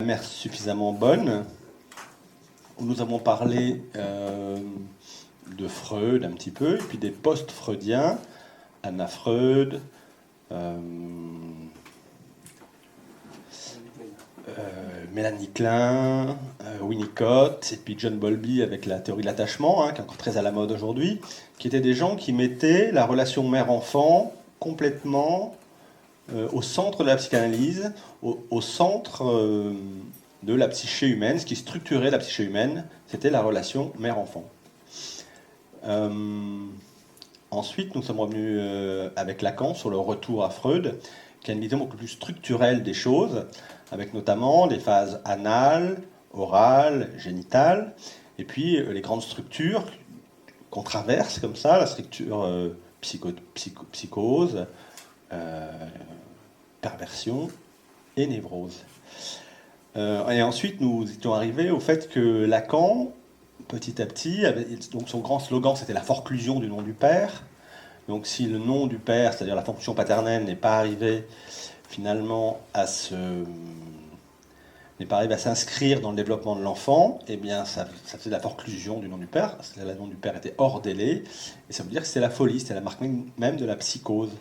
mère suffisamment bonne, où nous avons parlé de Freud un petit peu, et puis des post-freudiens, Anna Freud, Mélanie Klein, Winnicott, et puis John Bowlby avec la théorie de l'attachement, qui est encore très à la mode aujourd'hui, qui étaient des gens qui mettaient la relation mère-enfant complètement au centre de la psychanalyse, au centre de la psyché humaine. Ce qui structurait la psyché humaine, c'était la relation mère-enfant. Ensuite, nous sommes revenus avec Lacan sur le retour à Freud, qui a une vision beaucoup plus structurelle des choses, avec notamment des phases anales, orales, génitales, et puis les grandes structures qu'on traverse comme ça, la structure psychose, perversion et névrose. Et ensuite, nous étions arrivés au fait que Lacan, petit à petit, donc son grand slogan, c'était la forclusion du nom du père. Donc si le nom du père, c'est-à-dire la fonction paternelle, n'est pas arrivé finalement n'est pas arrivé à s'inscrire dans le développement de l'enfant, eh bien ça faisait la forclusion du nom du père. Le nom du père était hors délai, et ça veut dire que c'est la folie, c'était la marque même de la psychose.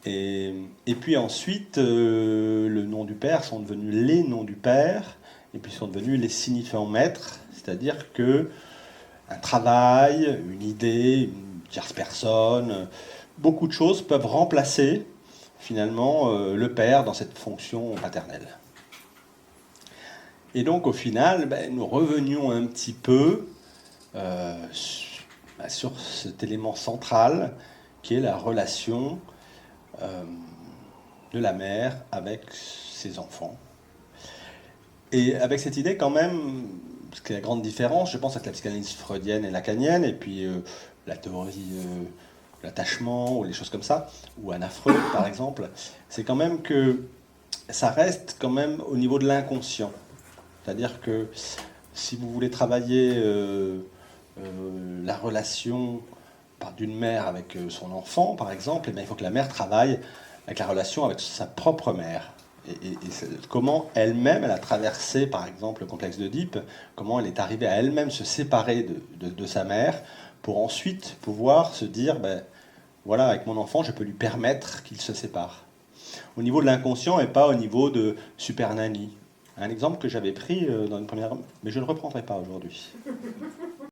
Et puis ensuite, le nom du père sont devenus les noms du père, et puis sont devenus les signifiants maîtres, c'est-à-dire que un travail, une idée, une tierce personne, beaucoup de choses peuvent remplacer finalement le père dans cette fonction paternelle. Et donc au final, nous revenions un petit peu sur cet élément central qui est la relation de la mère avec ses enfants. Et avec cette idée quand même, parce qu'il y a la grande différence, je pense, avec la psychanalyse freudienne et lacanienne, et puis la théorie de l'attachement, ou les choses comme ça, ou Anna Freud par exemple, c'est quand même que ça reste quand même au niveau de l'inconscient. C'est-à-dire que si vous voulez travailler la relation d'une mère avec son enfant, par exemple, eh bien, il faut que la mère travaille avec la relation avec sa propre mère. Et comment elle-même, elle a traversé, par exemple, le complexe d'Oedipe, comment elle est arrivée à elle-même se séparer de sa mère, pour ensuite pouvoir se dire, voilà, avec mon enfant, je peux lui permettre qu'il se sépare. Au niveau de l'inconscient et pas au niveau de super nanny. Un exemple que j'avais pris dans une première, mais je ne le reprendrai pas aujourd'hui.